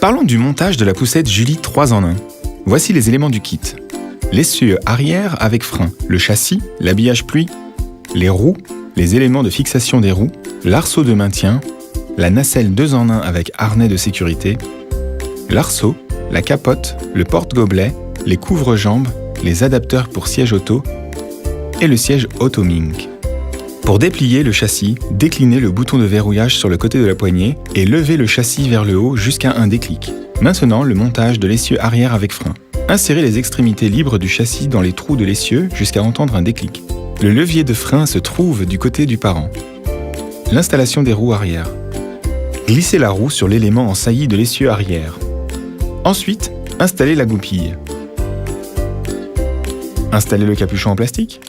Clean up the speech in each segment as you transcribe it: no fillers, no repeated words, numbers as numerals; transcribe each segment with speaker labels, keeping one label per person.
Speaker 1: Parlons du montage de la poussette Julie 3 en 1. Voici les éléments du kit. L'essieu arrière avec frein, le châssis, l'habillage pluie, les roues, les éléments de fixation des roues, l'arceau de maintien, la nacelle 2 en 1 avec harnais de sécurité, l'arceau, la capote, le porte-gobelet, les couvre-jambes, les adapteurs pour siège auto et le siège Auto-Mink. Pour déplier le châssis, déclinez le bouton de verrouillage sur le côté de la poignée et levez le châssis vers le haut jusqu'à un déclic. Maintenant, le montage de l'essieu arrière avec frein. Insérez les extrémités libres du châssis dans les trous de l'essieu jusqu'à entendre un déclic. Le levier de frein se trouve du côté du parent. L'installation des roues arrière. Glissez la roue sur l'élément en saillie de l'essieu arrière. Ensuite, installez la goupille. Installez le capuchon en plastique.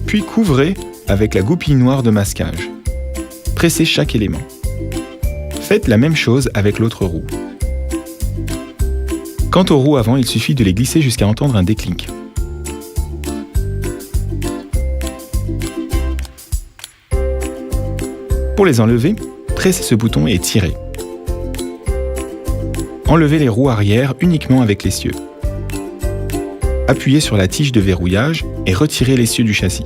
Speaker 1: Puis couvrez avec la goupille noire de masquage. Pressez chaque élément. Faites la même chose avec l'autre roue. Quant aux roues avant, il suffit de les glisser jusqu'à entendre un déclic. Pour les enlever, pressez ce bouton et tirez. Enlevez les roues arrière uniquement avec l'essieu. Appuyez sur la tige de verrouillage et retirez l'essieu du châssis.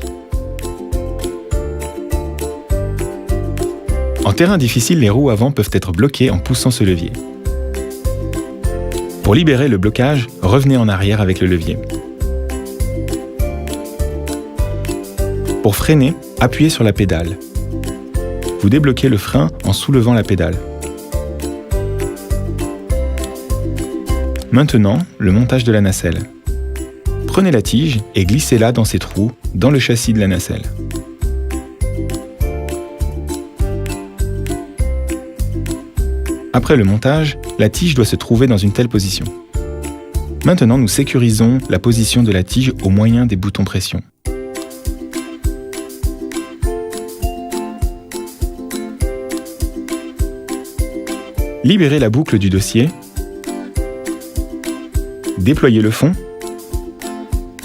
Speaker 1: En terrain difficile, les roues avant peuvent être bloquées en poussant ce levier. Pour libérer le blocage, revenez en arrière avec le levier. Pour freiner, appuyez sur la pédale. Vous débloquez le frein en soulevant la pédale. Maintenant, le montage de la nacelle. Prenez la tige et glissez-la dans ses trous, dans le châssis de la nacelle. Après le montage, la tige doit se trouver dans une telle position. Maintenant, nous sécurisons la position de la tige au moyen des boutons pression. Libérez la boucle du dossier. Déployez le fond.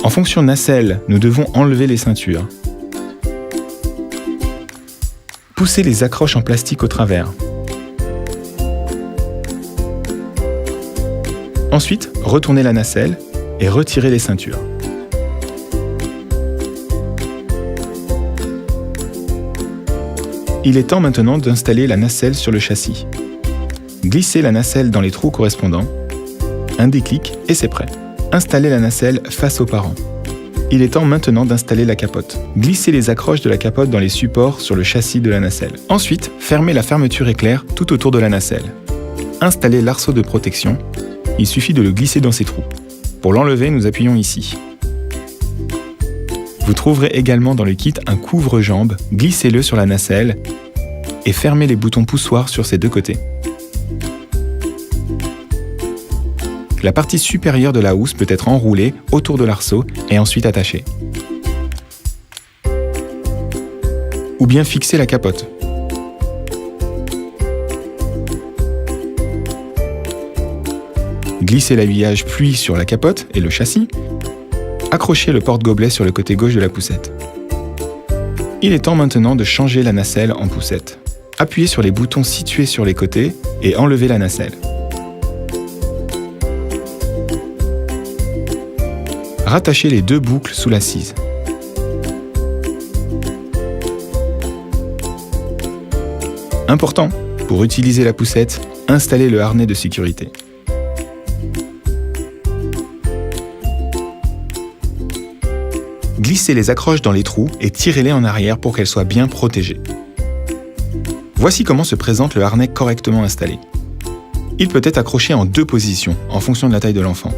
Speaker 1: En fonction nacelle, nous devons enlever les ceintures. Poussez les accroches en plastique au travers. Ensuite, retournez la nacelle et retirez les ceintures. Il est temps maintenant d'installer la nacelle sur le châssis. Glissez la nacelle dans les trous correspondants. Un déclic et c'est prêt. Installez la nacelle face aux parents. Il est temps maintenant d'installer la capote. Glissez les accroches de la capote dans les supports sur le châssis de la nacelle. Ensuite, fermez la fermeture éclair tout autour de la nacelle. Installez l'arceau de protection. Il suffit de le glisser dans ces trous. Pour l'enlever, nous appuyons ici. Vous trouverez également dans le kit un couvre-jambe. Glissez-le sur la nacelle et fermez les boutons poussoirs sur ses deux côtés. La partie supérieure de la housse peut être enroulée autour de l'arceau et ensuite attachée. Ou bien fixer la capote. Glissez l'habillage pluie sur la capote et le châssis. Accrochez le porte-gobelet sur le côté gauche de la poussette. Il est temps maintenant de changer la nacelle en poussette. Appuyez sur les boutons situés sur les côtés et enlevez la nacelle. Rattachez les deux boucles sous l'assise. Important, pour utiliser la poussette, installez le harnais de sécurité. Glissez les accroches dans les trous et tirez-les en arrière pour qu'elles soient bien protégées. Voici comment se présente le harnais correctement installé. Il peut être accroché en deux positions, en fonction de la taille de l'enfant.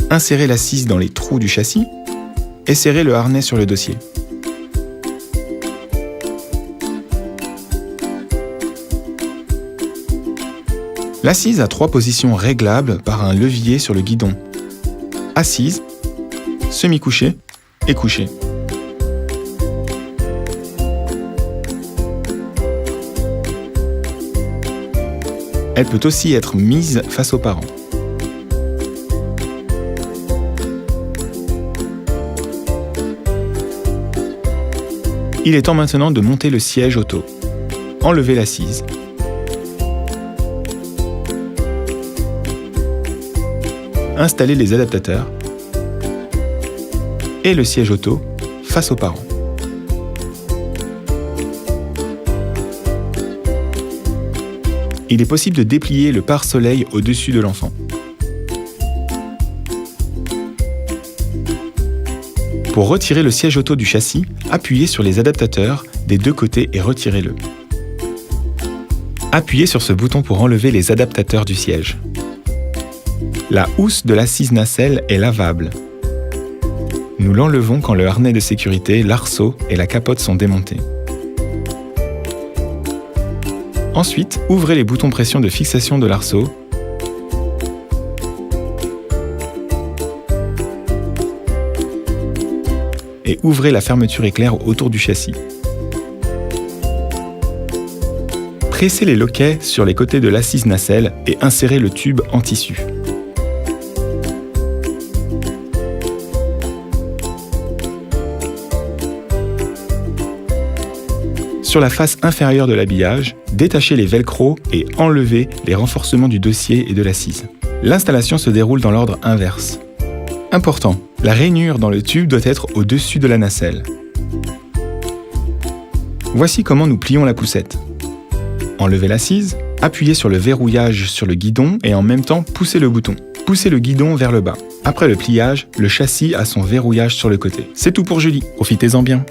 Speaker 1: Insérez l'assise dans les trous du châssis et serrez le harnais sur le dossier. L'assise a 3 positions réglables par un levier sur le guidon. Assise, semi-couchée et couchée. Elle peut aussi être mise face aux parents. Il est temps maintenant de monter le siège auto. enlevez l'assise. Installez les adaptateurs et le siège auto face aux parents. Il est possible de déplier le pare-soleil au-dessus de l'enfant. Pour retirer le siège auto du châssis, appuyez sur les adaptateurs des deux côtés et retirez-le. Appuyez sur ce bouton pour enlever les adaptateurs du siège. La housse de l'assise nacelle est lavable. Nous l'enlevons quand le harnais de sécurité, l'arceau et la capote sont démontés. Ensuite, ouvrez les boutons pression de fixation de l'arceau et ouvrez la fermeture éclair autour du châssis. Pressez les loquets sur les côtés de l'assise nacelle et insérez le tube en tissu. Sur la face inférieure de l'habillage, détachez les velcro et enlevez les renforcements du dossier et de l'assise. L'installation se déroule dans l'ordre inverse. Important, la rainure dans le tube doit être au-dessus de la nacelle. Voici comment nous plions la poussette. Enlevez l'assise, appuyez sur le verrouillage sur le guidon et en même temps poussez le bouton. Poussez le guidon vers le bas. Après le pliage, le châssis a son verrouillage sur le côté. C'est tout pour Julie, profitez-en bien.